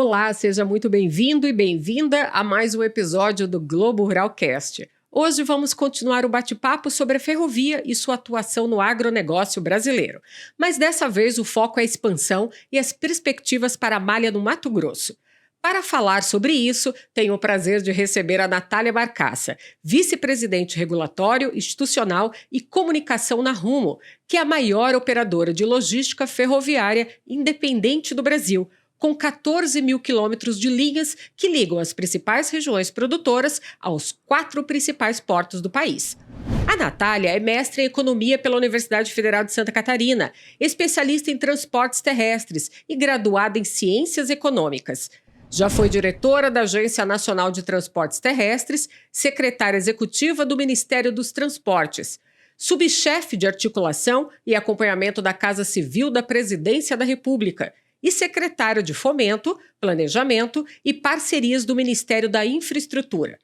Olá, seja muito bem-vindo e bem-vinda a mais um episódio do Globo Ruralcast. Hoje vamos continuar o bate-papo sobre a ferrovia e sua atuação no agronegócio brasileiro. Mas dessa vez o foco é a expansão e as perspectivas para a malha no Mato Grosso. Para falar sobre isso, tenho o prazer de receber a Natália Barcaça, vice-presidente regulatório, institucional e comunicação na Rumo, que é a maior operadora de logística ferroviária independente do Brasil, com 14 mil quilômetros de linhas que ligam as principais regiões produtoras aos 4 principais portos do país. A Natália é mestre em economia pela Universidade Federal de Santa Catarina, especialista em transportes terrestres e graduada em ciências econômicas. Já foi diretora da Agência Nacional de Transportes Terrestres, secretária executiva do Ministério dos Transportes, subchefe de articulação e acompanhamento da Casa Civil da Presidência da República e secretária de Fomento, Planejamento e Parcerias do Ministério da Infraestrutura.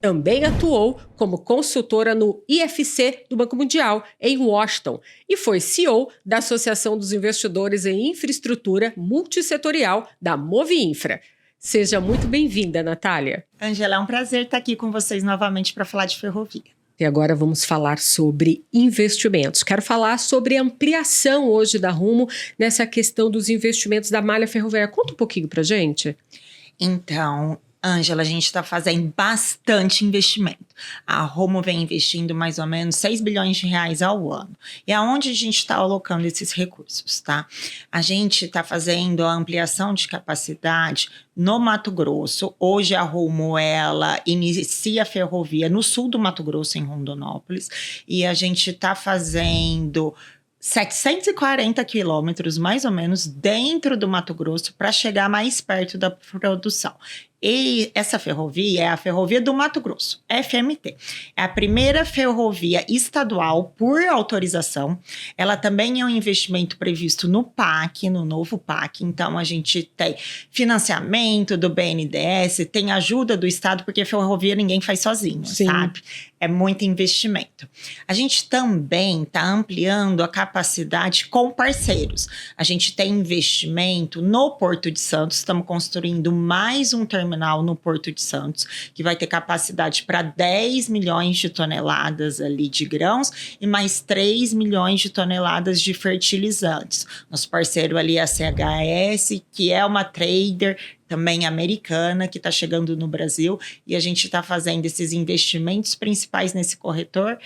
Também atuou como consultora no IFC do Banco Mundial, em Washington, e foi CEO da Associação dos Investidores em Infraestrutura Multissetorial da Moviinfra. Seja muito bem-vinda, Natália. Angela, é um prazer estar aqui com vocês novamente para falar de ferrovia. E agora vamos falar sobre investimentos. Quero falar sobre a ampliação hoje da Rumo nessa questão dos investimentos da malha ferroviária. Conta um pouquinho para a gente. Então, Angela, a gente está fazendo bastante investimento. A Rumo vem investindo mais ou menos 6 bilhões de reais ao ano. E aonde a gente está alocando esses recursos, tá? A gente está fazendo a ampliação de capacidade no Mato Grosso. Hoje a Rumo, ela inicia a ferrovia no sul do Mato Grosso, em Rondonópolis. E a gente está fazendo 740 quilômetros, mais ou menos, dentro do Mato Grosso para chegar mais perto da produção. E essa ferrovia é a Ferrovia do Mato Grosso, FMT. É a primeira ferrovia estadual por autorização. Ela também é um investimento previsto no PAC, no novo PAC. Então, a gente tem financiamento do BNDES, tem ajuda do Estado, porque ferrovia ninguém faz sozinho, Sim. sabe? É muito investimento. A gente também está ampliando a capacidade com parceiros. A gente tem investimento no Porto de Santos, estamos construindo mais um terminal no Porto de Santos, que vai ter capacidade para 10 milhões de toneladas ali de grãos e mais 3 milhões de toneladas de fertilizantes. Nosso parceiro ali é a CHS, que é uma trader também americana, que está chegando no Brasil, e a gente está fazendo esses investimentos principais nesse corredor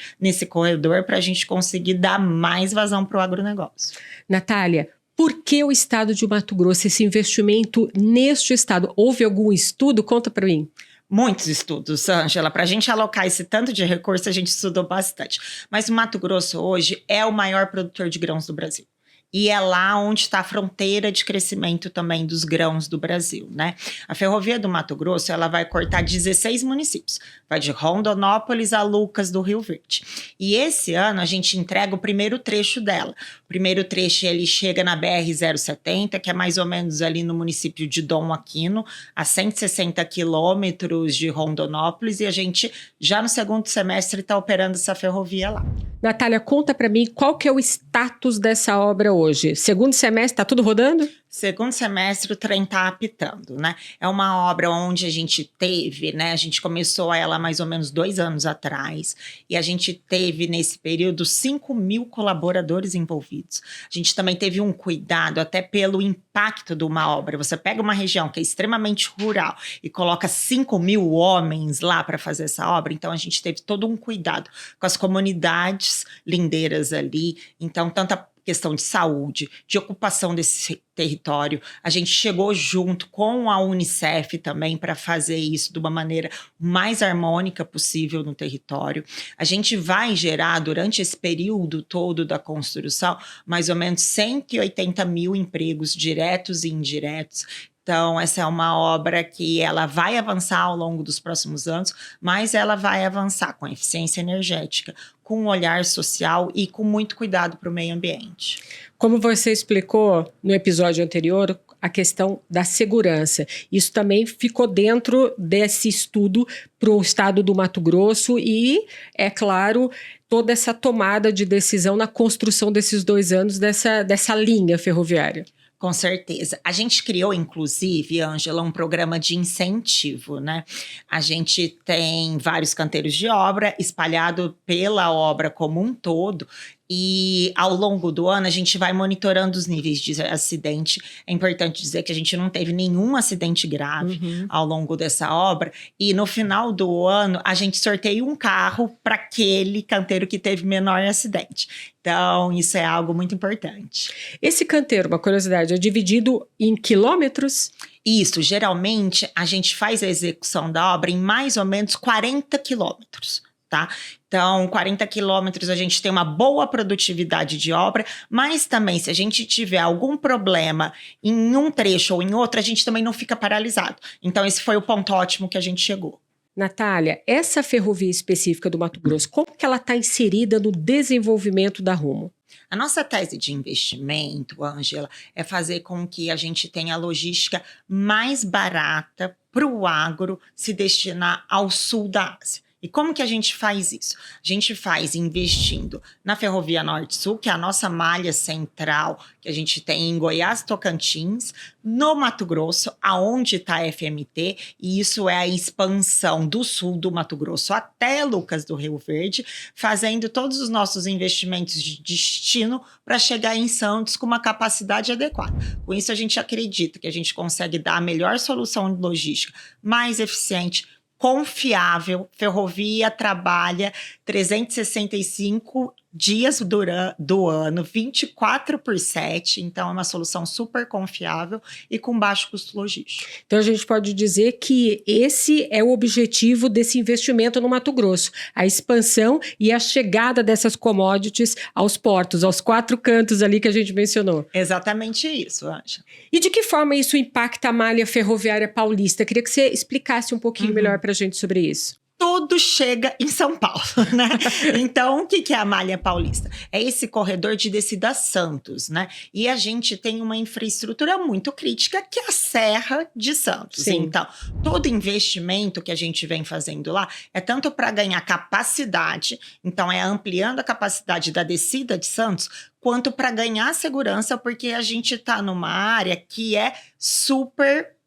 para a gente conseguir dar mais vazão para o agronegócio. Natália, por que o estado de Mato Grosso, esse investimento neste estado? Houve algum estudo? Conta para mim. Muitos estudos, Angela. Para a gente alocar esse tanto de recurso, a gente estudou bastante. Mas o Mato Grosso hoje é o maior produtor de grãos do Brasil. E é lá onde está a fronteira de crescimento também dos grãos do Brasil, né? A Ferrovia do Mato Grosso, ela vai cortar 16 municípios. Vai de Rondonópolis a Lucas do Rio Verde. E esse ano a gente entrega o primeiro trecho dela. O primeiro trecho, ele chega na BR-070, que é mais ou menos ali no município de Dom Aquino, a 160 quilômetros de Rondonópolis. E a gente, já no segundo semestre, está operando essa ferrovia lá. Natália, conta para mim qual que é o status dessa obra hoje. Segundo semestre, está tudo rodando? Segundo semestre, o trem está apitando, né? É uma obra onde a gente teve, né? A gente começou ela mais ou menos 2 anos atrás. E a gente teve, nesse período, 5 mil colaboradores envolvidos. A gente também teve um cuidado até pelo impacto de uma obra. Você pega uma região que é extremamente rural e coloca 5 mil homens lá para fazer essa obra. Então, a gente teve todo um cuidado com as comunidades lindeiras ali. Então, tanta questão de saúde, de ocupação desse território. A gente chegou junto com a Unicef também para fazer isso de uma maneira mais harmônica possível no território. A gente vai gerar, durante esse período todo da construção, mais ou menos 180 mil empregos diretos e indiretos. Então, essa é uma obra que ela vai avançar ao longo dos próximos anos, mas ela vai avançar com eficiência energética, com um olhar social e com muito cuidado para o meio ambiente. Como você explicou no episódio anterior, a questão da segurança. Isso também ficou dentro desse estudo para o estado do Mato Grosso e, é claro, toda essa tomada de decisão na construção desses 2 anos dessa linha ferroviária. Com certeza. A gente criou, inclusive, Ângela, um programa de incentivo, né? A gente tem vários canteiros de obra espalhado pela obra como um todo. E ao longo do ano a gente vai monitorando os níveis de acidente. É importante dizer que a gente não teve nenhum acidente grave ao longo dessa obra. E no final do ano a gente sorteia um carro para aquele canteiro que teve menor acidente. Então, isso é algo muito importante. Esse canteiro, uma curiosidade, é dividido em quilômetros? Isso, geralmente a gente faz a execução da obra em mais ou menos 40 quilômetros, tá? Então, 40 quilômetros a gente tem uma boa produtividade de obra, mas também se a gente tiver algum problema em um trecho ou em outro, a gente também não fica paralisado. Então, esse foi o ponto ótimo que a gente chegou. Natália, essa ferrovia específica do Mato Grosso, como que ela está inserida no desenvolvimento da Rumo? A nossa tese de investimento, Ângela, é fazer com que a gente tenha a logística mais barata para o agro se destinar ao sul da Ásia. E como que a gente faz isso? A gente faz investindo na Ferrovia Norte-Sul, que é a nossa malha central, que a gente tem em Goiás, Tocantins, no Mato Grosso, aonde está a FMT, e isso é a expansão do sul do Mato Grosso até Lucas do Rio Verde, fazendo todos os nossos investimentos de destino para chegar em Santos com uma capacidade adequada. Com isso, a gente acredita que a gente consegue dar a melhor solução de logística, mais eficiente, confiável. Ferrovia trabalha 365 dias do ano, 24/7, então é uma solução super confiável e com baixo custo logístico. Então a gente pode dizer que esse é o objetivo desse investimento no Mato Grosso, a expansão e a chegada dessas commodities aos portos, aos 4 cantos ali que a gente mencionou. Exatamente isso, Ângela. E de que forma isso impacta a malha ferroviária paulista? Queria que você explicasse um pouquinho melhor para a gente sobre isso. Tudo chega em São Paulo, né? Então, o que é a malha paulista? É esse corredor de descida a Santos, né? E a gente tem uma infraestrutura muito crítica, que é a Serra de Santos. Sim. Então, todo investimento que a gente vem fazendo lá é tanto para ganhar capacidade, então é ampliando a capacidade da descida de Santos, quanto para ganhar segurança, porque a gente está numa área que é super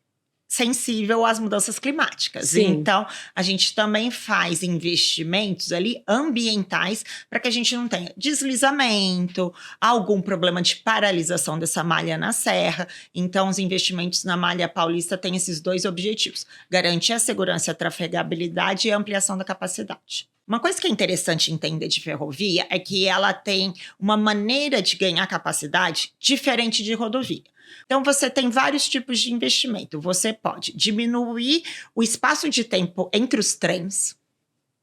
sensível às mudanças climáticas. Sim. Então, a gente também faz investimentos ali ambientais para que a gente não tenha deslizamento, algum problema de paralisação dessa malha na serra. Então, os investimentos na malha paulista têm esses 2 objetivos: garantir a segurança, a trafegabilidade e a ampliação da capacidade. Uma coisa que é interessante entender de ferrovia é que ela tem uma maneira de ganhar capacidade diferente de rodovia. Então, você tem vários tipos de investimento. Você pode diminuir o espaço de tempo entre os trens.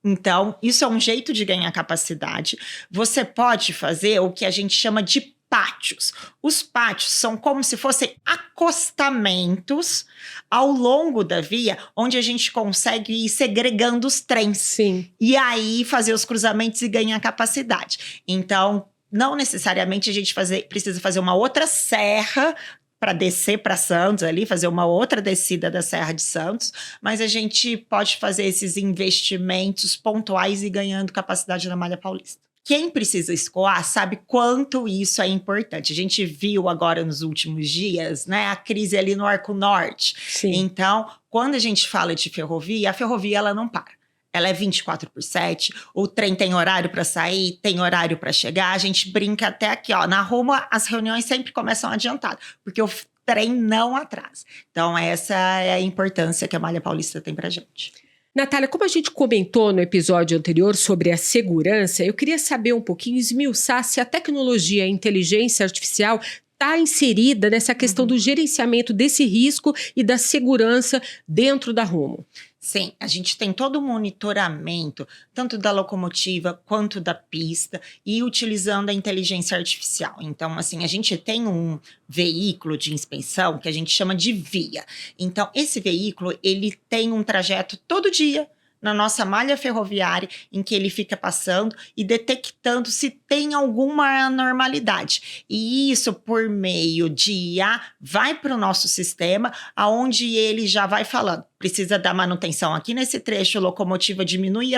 Então, isso é um jeito de ganhar capacidade. Você pode fazer o que a gente chama de pátios. Os pátios são como se fossem acostamentos ao longo da via, onde a gente consegue ir segregando os trens. Sim. E aí fazer os cruzamentos e ganhar capacidade. Então, não necessariamente a gente precisa fazer uma outra serra para descer para Santos ali, fazer uma outra descida da Serra de Santos, mas a gente pode fazer esses investimentos pontuais e ganhando capacidade na malha paulista. Quem precisa escoar sabe quanto isso é importante. A gente viu agora nos últimos dias, né, a crise ali no Arco Norte. Sim. Então, quando a gente fala de ferrovia, a ferrovia ela não para. Ela é 24/7, o trem tem horário para sair, tem horário para chegar. A gente brinca até aqui, ó, na Rumo as reuniões sempre começam adiantado, porque o trem não atrasa. Então, essa é a importância que a malha paulista tem pra gente. Natália, como a gente comentou no episódio anterior sobre a segurança, eu queria saber um pouquinho, esmiuçar se a tecnologia e a inteligência artificial está inserida nessa questão do gerenciamento desse risco e da segurança dentro da Rumo. Sim, a gente tem todo o monitoramento, tanto da locomotiva quanto da pista, e utilizando a inteligência artificial. Então, assim, a gente tem um veículo de inspeção que a gente chama de via. Então, esse veículo, ele tem um trajeto todo dia na nossa malha ferroviária, em que ele fica passando e detectando se tem alguma anormalidade. E isso, por meio de IA, vai para o nosso sistema, onde ele já vai falando: precisa dar manutenção aqui nesse trecho, locomotiva diminui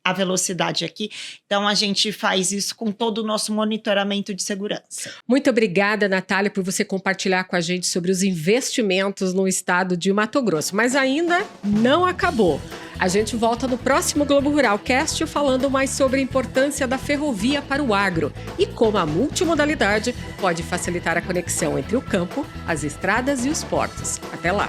a velocidade aqui. Então, a gente faz isso com todo o nosso monitoramento de segurança. Muito obrigada, Natália, por você compartilhar com a gente sobre os investimentos no estado de Mato Grosso. Mas ainda não acabou. A gente volta no próximo Globo Rural Cast falando mais sobre a importância da ferrovia para o agro e como a multimodalidade pode facilitar a conexão entre o campo, as estradas e os portos. Até lá!